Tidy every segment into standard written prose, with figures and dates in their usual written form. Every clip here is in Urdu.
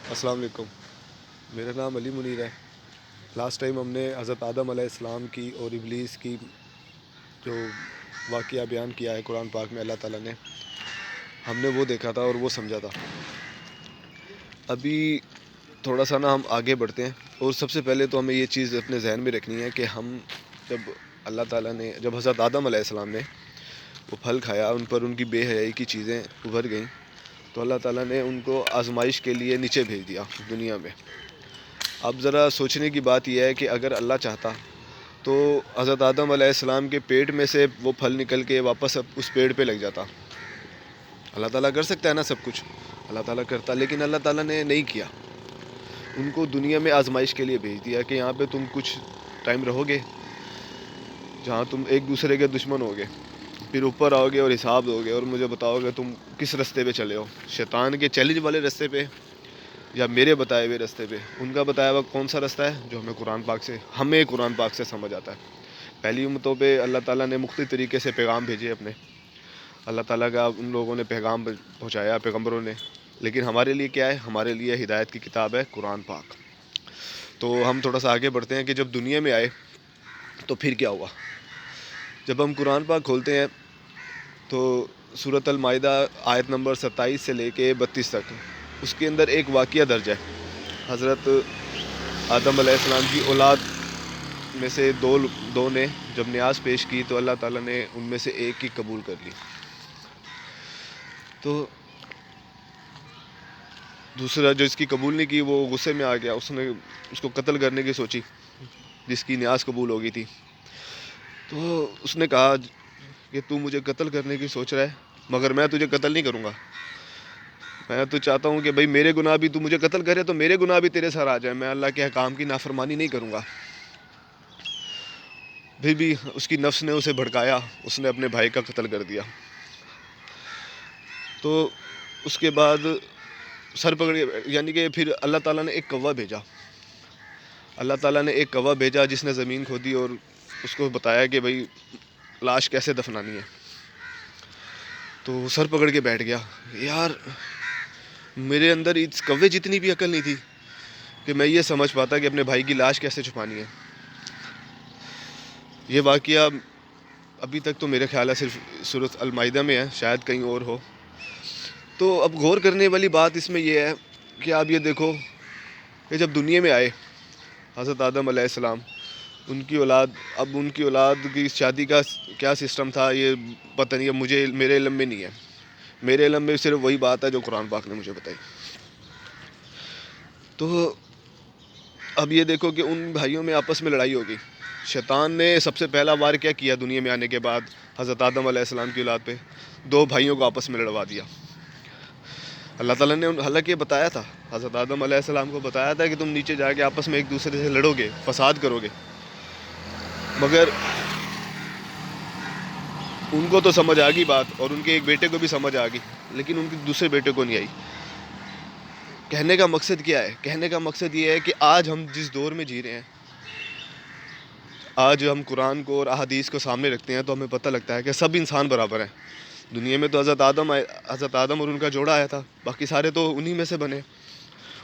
السلام علیکم، میرا نام علی منیر ہے۔ لاسٹ ٹائم ہم نے حضرت آدم علیہ السلام کی اور ابلیس کی جو واقعہ بیان کیا ہے قرآن پاک میں اللہ تعالیٰ نے، ہم نے وہ دیکھا تھا اور وہ سمجھا تھا۔ ابھی تھوڑا سا ہم آگے بڑھتے ہیں، اور سب سے پہلے تو ہمیں یہ چیز اپنے ذہن میں رکھنی ہے کہ ہم جب حضرت آدم علیہ السلام نے وہ پھل کھایا، ان پر ان کی بے حیائی کی چیزیں ابھر گئیں، تو اللہ تعالیٰ نے ان کو آزمائش کے لیے نیچے بھیج دیا دنیا میں۔ اب ذرا سوچنے کی بات یہ ہے کہ اگر اللہ چاہتا تو حضرت آدم علیہ السلام کے پیٹ میں سے وہ پھل نکل کے واپس اس پیڑ پہ لگ جاتا۔ اللہ تعالیٰ کر سکتا ہے نا سب کچھ، اللہ تعالیٰ کرتا، لیکن اللہ تعالیٰ نے نہیں کیا۔ ان کو دنیا میں آزمائش کے لیے بھیج دیا کہ یہاں پہ تم کچھ ٹائم رہو گے، جہاں تم ایک دوسرے کے دشمن ہوگے، پھر اوپر آؤ گے اور حساب دو گے اور مجھے بتاؤ گے تم کس رستے پہ چلے ہو، شیطان کے چیلنج والے رستے پہ یا میرے بتائے ہوئے رستے پہ۔ ان کا بتایا ہوا کون سا رستہ ہے جو ہمیں قرآن پاک سے سمجھ آتا ہے۔ پہلی امتوں پہ اللہ تعالیٰ نے مختلف طریقے سے پیغام بھیجے اپنے، اللہ تعالیٰ کا ان لوگوں نے پیغام پہنچایا پیغمبروں نے، لیکن ہمارے لیے کیا ہے؟ ہمارے لیے ہدایت کی کتاب ہے قرآن پاک۔ تو ہم تھوڑا سا آگے بڑھتے ہیں کہ جب دنیا میں آئے تو پھر کیا ہوا۔ جب ہم قرآن پاک کھولتے ہیں تو سورۃ المائدہ آیت نمبر 27 سے لے کے 32 تک، اس کے اندر ایک واقعہ درج ہے۔ حضرت آدم علیہ السلام کی اولاد میں سے دو نے جب نیاز پیش کی تو اللہ تعالیٰ نے ان میں سے ایک کی قبول کر لی، تو دوسرا جو اس کی قبول نہیں کی وہ غصے میں آ گیا، اس نے اس کو قتل کرنے کی سوچی، جس کی نیاز قبول ہو گئی تھی۔ تو اس نے کہا کہ تو مجھے قتل کرنے کی سوچ رہا ہے، مگر میں تجھے قتل نہیں کروں گا۔ میں تو چاہتا ہوں کہ بھئی میرے گناہ بھی تو مجھے قتل کرے تو میرے گناہ بھی تیرے سر آ جائے، میں اللہ کے احکام کی نافرمانی نہیں کروں گا۔ پھر بھی اس کی نفس نے اسے بھڑکایا، اس نے اپنے بھائی کا قتل کر دیا۔ تو اس کے بعد سر پکڑ کے، یعنی کہ پھر اللہ تعالیٰ نے ایک کوا بھیجا، اللہ تعالیٰ نے ایک کوا بھیجا جس نے زمین کھودی اور اس کو بتایا کہ بھئی لاش کیسے دفنانی ہے۔ تو سر پکڑ کے بیٹھ گیا، یار میرے اندر اس کوے جتنی بھی عقل نہیں تھی کہ میں یہ سمجھ پاتا کہ اپنے بھائی کی لاش کیسے چھپانی ہے۔ یہ واقعہ ابھی تک تو میرے خیال ہے صرف سورۃ المائدہ میں ہے، شاید کہیں اور ہو۔ تو اب غور کرنے والی بات اس میں یہ ہے کہ آپ یہ دیکھو کہ جب دنیا میں آئے حضرت آدم علیہ السلام، ان کی اولاد کی شادی کا کیا سسٹم تھا یہ پتہ نہیں، اب میرے علم میں نہیں ہے، میرے علم میں صرف وہی بات ہے جو قرآن پاک نے مجھے بتائی۔ تو اب یہ دیکھو کہ ان بھائیوں میں آپس میں لڑائی ہو گئی۔ شیطان نے سب سے پہلا وار کیا کیا دنیا میں آنے کے بعد حضرت آدم علیہ السلام کی اولاد پہ؟ دو بھائیوں کو آپس میں لڑوا دیا۔ اللہ تعالیٰ نے حالانکہ بتایا تھا، حضرت آدم علیہ السلام کو بتایا تھا کہ تم نیچے جا کے آپس میں ایک دوسرے سے لڑو گے، فساد کرو گے، مگر ان کو تو سمجھ آ گئی بات، اور ان کے ایک بیٹے کو بھی سمجھ آ گئی، لیکن ان کے دوسرے بیٹے کو نہیں آئی۔ کہنے کا مقصد کیا ہے؟ کہنے کا مقصد یہ ہے کہ آج ہم جس دور میں جی رہے ہیں، آج ہم قرآن کو اور احادیث کو سامنے رکھتے ہیں تو ہمیں پتہ لگتا ہے کہ سب انسان برابر ہیں۔ دنیا میں تو حضرت آدم اور ان کا جوڑا آیا تھا، باقی سارے تو انہی میں سے بنے،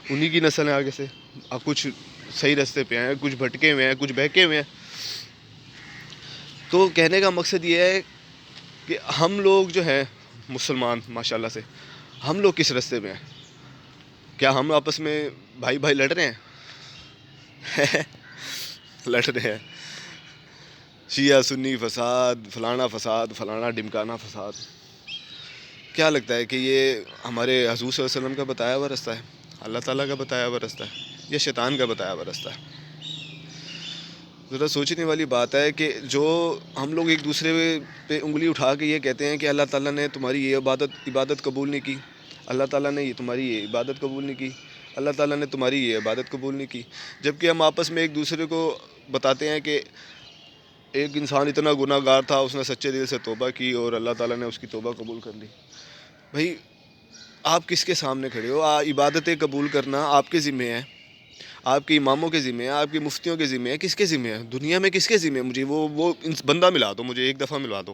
انہی کی نسل ہیں آگے سے۔ اب کچھ صحیح رستے پہ ہیں، کچھ بھٹکے ہوئے ہیں، کچھ بہکے ہوئے ہیں۔ تو کہنے کا مقصد یہ ہے کہ ہم لوگ جو ہیں مسلمان ماشاءاللہ سے، ہم لوگ کس رستے پہ ہیں؟ کیا ہم آپس میں بھائی بھائی لڑ رہے ہیں؟ لڑ رہے ہیں، شیعہ سنی فساد، فلانا ڈمکانا فساد۔ کیا لگتا ہے کہ یہ ہمارے حضور صلی اللہ علیہ وسلم کا بتایا ہوا رستہ ہے، اللہ تعالیٰ کا بتایا ہوا رستہ ہے، یا شیطان کا بتایا ہوا رستہ ہے؟ ذرا سوچنے والی بات ہے کہ جو ہم لوگ ایک دوسرے پہ انگلی اٹھا کے یہ کہتے ہیں کہ اللہ تعالیٰ نے تمہاری یہ عبادت قبول نہیں کی، اللہ تعالیٰ نے تمہاری یہ عبادت قبول نہیں کی، اللہ تعالیٰ نے تمہاری یہ عبادت قبول نہیں کی، جبکہ ہم آپس میں ایک دوسرے کو بتاتے ہیں کہ ایک انسان اتنا گناہ گار تھا، اس نے سچے دل سے توبہ کی اور اللہ تعالیٰ نے اس کی توبہ قبول کر لی۔ بھائی آپ کس کے سامنے کھڑے ہو؟ عبادتیں قبول کرنا آپ کے ذمہ ہے، آپ کے اماموں کے ذمہ ہے، آپ کی مفتیوں کے ذمہ ہے، کس کے ذمہ ہے؟ دنیا میں کس کے ذمہ ہے؟ مجھے وہ بندہ ملا دو، مجھے ایک دفعہ ملوا دو،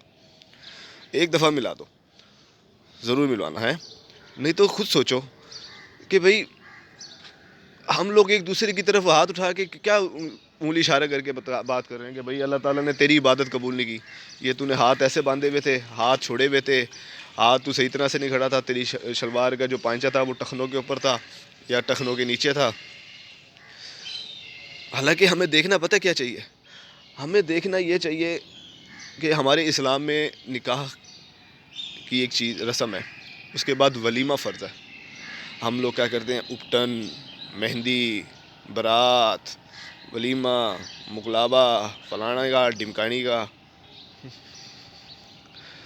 ایک دفعہ ملا دو، ضرور ملوانا ہے۔ نہیں تو خود سوچو کہ بھئی ہم لوگ ایک دوسرے کی طرف ہاتھ اٹھا کے کیا انگلی اشارہ کر کے بات کر رہے ہیں کہ بھائی اللہ تعالیٰ نے تیری عبادت قبول نہیں کی، یہ تو نے ہاتھ ایسے باندھے ہوئے تھے، ہاتھ چھوڑے ہوئے تھے، ہاتھ تو صحیح طرح سے نہیں کھڑا تھا، تیری شلوار کا جو پائنچہ تھا وہ ٹخنوں کے اوپر تھا یا ٹخنوں کے نیچے تھا۔ حالانکہ ہمیں دیکھنا پتہ کیا چاہیے، ہمیں دیکھنا یہ چاہیے کہ ہمارے اسلام میں نکاح کی ایک چیز رسم ہے، اس کے بعد ولیمہ فرض ہے۔ ہم لوگ کیا کرتے ہیں، اپٹن، مہندی، برات، ولیمہ، مقلابہ، فلانا کا ڈمکانی کا۔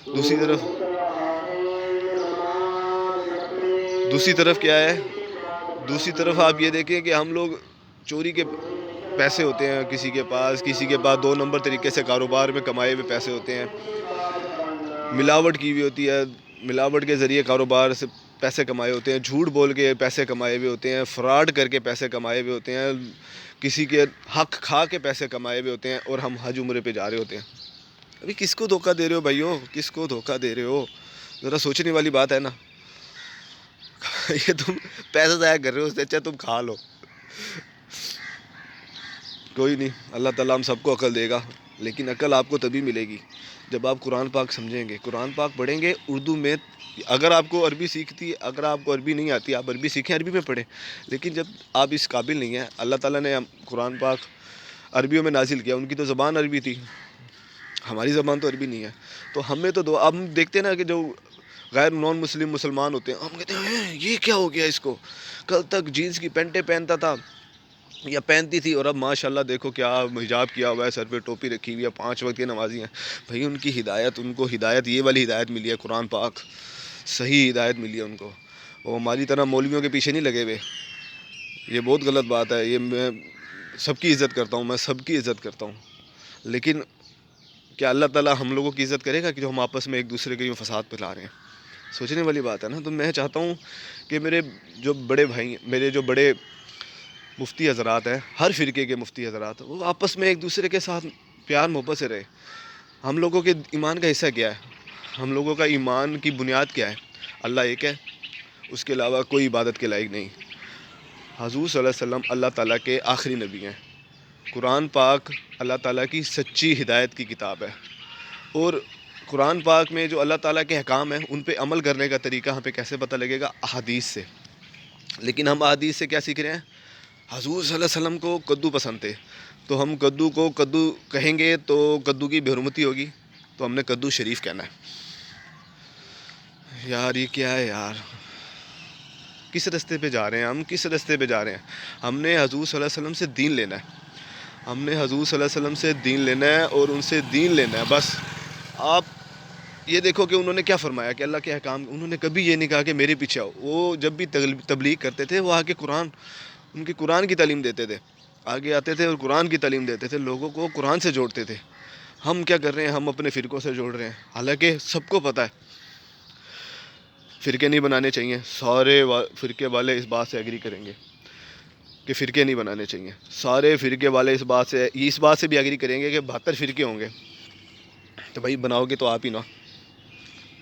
دوسری طرف کیا ہے، دوسری طرف آپ یہ دیکھیں کہ ہم لوگ چوری کے پیسے ہوتے ہیں کسی کے پاس 2 نمبر طریقے سے کاروبار میں کمائے ہوئے پیسے ہوتے ہیں، ملاوٹ کی ہوئی ہوتی ہے، ملاوٹ کے ذریعے کاروبار سے پیسے کمائے ہوتے ہیں، جھوٹ بول کے پیسے کمائے ہوئے ہوتے ہیں، فراڈ کر کے پیسے کمائے ہوئے ہوتے ہیں، کسی کے حق کھا کے پیسے کمائے ہوئے ہوتے ہیں، اور ہم حج عمرے پہ جا رہے ہوتے ہیں۔ ابھی کس کو دھوکہ دے رہے ہو بھائیو، کس کو دھوکہ دے رہے ہو؟ ذرا سوچنے والی بات ہے نا۔ یہ تم پیسہ ضائع کر رہے ہو، اس سے اچھا تم کھا لو۔ کوئی نہیں، اللہ تعالیٰ ہم سب کو عقل دے گا، لیکن عقل آپ کو تبھی ملے گی جب آپ قرآن پاک سمجھیں گے، قرآن پاک پڑھیں گے اردو میں۔ اگر آپ کو عربی اگر آپ کو عربی نہیں آتی، آپ عربی سیکھیں، عربی میں پڑھیں، لیکن جب آپ اس قابل نہیں ہیں، اللہ تعالیٰ نے قرآن پاک عربیوں میں نازل کیا، ان کی تو زبان عربی تھی، ہماری زبان تو عربی نہیں ہے، تو ہمیں تو اب ہم دیکھتے ہیں نا کہ جو غیر نان مسلم مسلمان ہوتے ہیں، ہم کہتے ہیں یہ کیا ہو گیا اس کو، کل تک جینس کی پینٹیں پہنتا تھا یا پہنتی تھی، اور اب ماشاءاللہ دیکھو کیا حجاب کیا ہوا ہے، سر پہ ٹوپی رکھی ہوئی ہے، 5 وقت کی نمازی ہیں۔ بھائی ان کی ہدایت، ان کو ہدایت یہ والی ہدایت ملی ہے، قرآن پاک صحیح ہدایت ملی ہے ان کو، وہ ہماری طرح مولویوں کے پیچھے نہیں لگے ہوئے۔ یہ بہت غلط بات ہے، یہ میں سب کی عزت کرتا ہوں، میں سب کی عزت کرتا ہوں، لیکن کیا اللہ تعالیٰ ہم لوگوں کی عزت کرے گا کہ جو ہم آپس میں ایک دوسرے کے فساد پھیلا رہے ہیں؟ سوچنے والی بات ہے نا۔ تو میں چاہتا ہوں کہ میرے جو بڑے بھائی، میرے جو بڑے مفتی حضرات ہیں، ہر فرقے کے مفتی حضرات، وہ آپس میں ایک دوسرے کے ساتھ پیار محبت سے رہے۔ ہم لوگوں کے ایمان کا حصہ کیا ہے؟ ہم لوگوں کا ایمان کی بنیاد کیا ہے؟ اللہ ایک ہے، اس کے علاوہ کوئی عبادت کے لائق نہیں۔ حضور صلی اللہ علیہ وسلم اللہ تعالیٰ کے آخری نبی ہیں۔ قرآن پاک اللہ تعالیٰ کی سچی ہدایت کی کتاب ہے، اور قرآن پاک میں جو اللہ تعالیٰ کے احکام ہیں ان پہ عمل کرنے کا طریقہ ہم پہ کیسے پتہ لگے گا؟ احادیث سے۔ لیکن ہم احادیث سے کیا سیکھ رہے ہیں؟ حضور صلی اللہ علیہ وسلم کو کدو پسند تھے، تو ہم کدو کو کدو کہیں گے تو کدو کی بے حرمتی ہوگی، تو ہم نے کدو شریف کہنا ہے۔ یار یہ کیا ہے یار، کس رستے پہ جا رہے ہیں ہم، کس رستے پہ جا رہے ہیں؟ ہم نے حضور صلی اللہ علیہ وسلم سے دین لینا ہے، ہم نے حضور صلی اللہ علیہ وسلم سے دین لینا ہے، اور ان سے دین لینا ہے بس۔ آپ یہ دیکھو کہ انہوں نے کیا فرمایا کہ اللہ کے احکام، انہوں نے کبھی یہ نہیں کہا کہ میرے پیچھے آؤ۔ وہ جب بھی تبلیغ کرتے تھے، وہ آگے ان کی قرآن کی تعلیم دیتے تھے، آگے آتے تھے اور قرآن کی تعلیم دیتے تھے، لوگوں کو قرآن سے جوڑتے تھے۔ ہم کیا کر رہے ہیں؟ ہم اپنے فرقوں سے جوڑ رہے ہیں، حالانکہ سب کو پتہ ہے فرقے نہیں بنانے چاہیے۔ سارے فرقے والے اس بات سے ایگری کریں گے کہ فرقے نہیں بنانے چاہیے، سارے فرقے والے اس بات سے بھی ایگری کریں گے کہ 72 فرقے ہوں گے، تو بھائی بناؤ گے تو آپ ہی نا،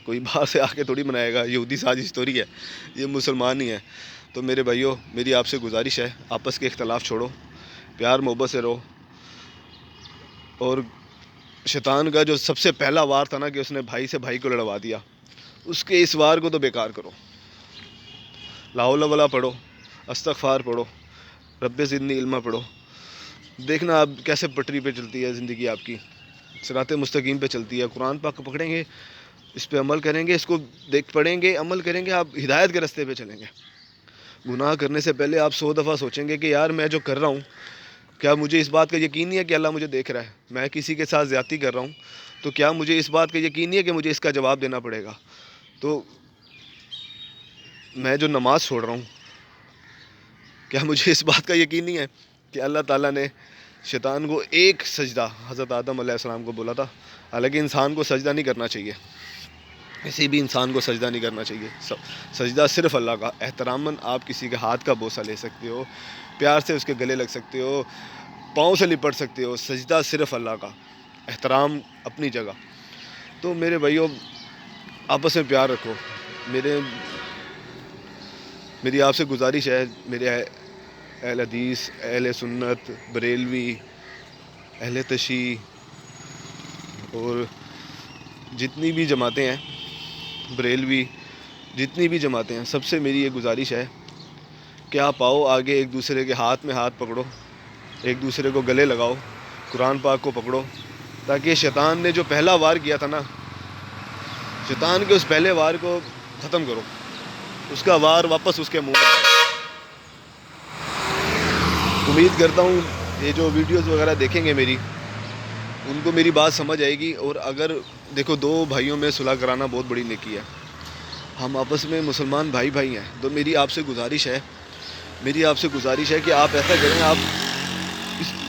کوئی باہر سے آ کے تھوڑی بنائے گا، یہودی سازش تھوڑی ہے، یہ مسلمان ہی ہے۔ تو میرے بھائیوں، میری آپ سے گزارش ہے، آپس کے اختلاف چھوڑو، پیار محبت سے رہو، اور شیطان کا جو سب سے پہلا وار تھا نا کہ اس نے بھائی سے بھائی کو لڑوا دیا، اس کے اس وار کو تو بیکار کرو۔ لا حول ولا پڑھو، استغفار پڑھو، رب زدنی علما پڑھو، دیکھنا آپ کیسے پٹری پہ چلتی ہے زندگی آپ کی، صراط مستقیم پہ چلتی ہے۔ قرآن پاک کو پکڑیں گے، اس پہ عمل کریں گے، اس کو پڑھیں گے، عمل کریں گے، آپ ہدایت کے راستے پہ چلیں گے۔ گناہ کرنے سے پہلے آپ 100 دفعہ سوچیں گے کہ یار میں جو کر رہا ہوں، کیا مجھے اس بات کا یقین نہیں ہے کہ اللہ مجھے دیکھ رہا ہے؟ میں کسی کے ساتھ زیادتی کر رہا ہوں، تو کیا مجھے اس بات کا یقین نہیں ہے کہ مجھے اس کا جواب دینا پڑے گا؟ تو میں جو نماز چھوڑ رہا ہوں، کیا مجھے اس بات کا یقین نہیں ہے کہ اللہ تعالیٰ نے شیطان کو ایک سجدہ حضرت آدم علیہ السلام کو بولا تھا؟ حالانکہ انسان کو سجدہ نہیں کرنا چاہیے، کسی بھی انسان کو سجدہ نہیں کرنا چاہیے، سجدہ صرف اللہ کا۔ احتراماً آپ کسی کے ہاتھ کا بوسہ لے سکتے ہو، پیار سے اس کے گلے لگ سکتے ہو، پاؤں سے لپٹ سکتے ہو، سجدہ صرف اللہ کا، احترام اپنی جگہ۔ تو میرے بھائیوں، آپس میں پیار رکھو۔ میری آپ سے گزارش ہے، اہل حدیث، اہل سنت، بریلوی، اہل تشیع اور جتنی بھی جماعتیں ہیں، بریلوی، جتنی بھی جماعتیں ہیں، سب سے میری یہ گزارش ہے کہ آپ آؤ آگے، ایک دوسرے کے ہاتھ میں ہاتھ پکڑو، ایک دوسرے کو گلے لگاؤ، قرآن پاک کو پکڑو، تاکہ شیطان نے جو پہلا وار کیا تھا نا، شیطان کے اس پہلے وار کو ختم کرو، اس کا وار واپس اس کے منہ میں آئے۔ امید کرتا ہوں یہ جو ویڈیوز وغیرہ دیکھیں گے میری، ان کو میری بات سمجھ آئے گی۔ اور اگر دیکھو، دو بھائیوں میں صلح کرانا بہت بڑی نیکی ہے، ہم آپس میں مسلمان بھائی بھائی ہیں، تو میری آپ سے گزارش ہے کہ آپ ایسا کریں، آپ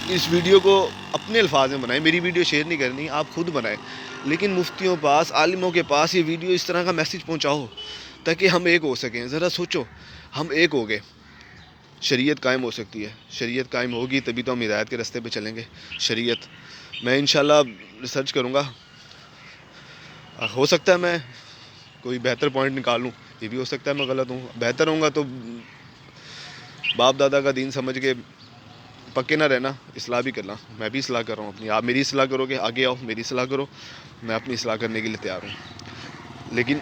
اس ویڈیو کو اپنے الفاظ میں بنائیں، میری ویڈیو شیئر نہیں کرنی، آپ خود بنائیں، لیکن مفتیوں پاس، عالموں کے پاس یہ ویڈیو اس طرح کا میسیج پہنچاؤ تاکہ ہم ایک ہو سکیں۔ ذرا سوچو، ہم ایک ہو گئے، شریعت قائم ہو سکتی ہے، شریعت قائم ہوگی تبھی تو ہم ہدایت کے راستے پہ چلیں گے۔ شریعت میں انشاءاللہ ریسرچ کروں گا، ہو سکتا ہے میں کوئی بہتر پوائنٹ نکالوں، یہ بھی ہو سکتا ہے میں غلط ہوں، بہتر ہوں گا تو باپ دادا کا دین سمجھ کے پکے نہ رہنا، اصلاح بھی کرنا۔ میں بھی اصلاح کر رہا ہوں اپنی، آپ میری اصلاح کرو گے، آگے آؤ میری اصلاح کرو، میں اپنی اصلاح کرنے کے لیے تیار ہوں۔ لیکن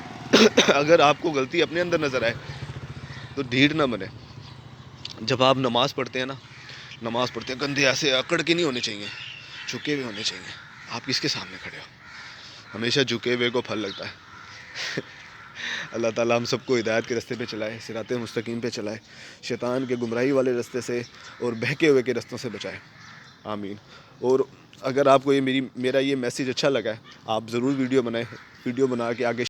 اگر آپ کو غلطی اپنے اندر نظر آئے تو ڈھیٹ نہ بنے۔ جب آپ نماز پڑھتے ہیں کندھے ایسے اکڑ کے نہیں ہونے چاہیے، جھکے ہوئے ہونے چاہیے۔ آپ کس کے سامنے کھڑے ہو؟ ہمیشہ جھکے ہوئے کو پھل لگتا ہے۔ اللہ تعالیٰ ہم سب کو ہدایت کے راستے پہ چلائے، صراط مستقیم پہ چلائے، شیطان کے گمراہی والے راستے سے اور بہکے ہوئے کے رستوں سے بچائے، آمین۔ اور اگر آپ کو میرا یہ میسیج اچھا لگا ہے، آپ ضرور ویڈیو بنا کے آگے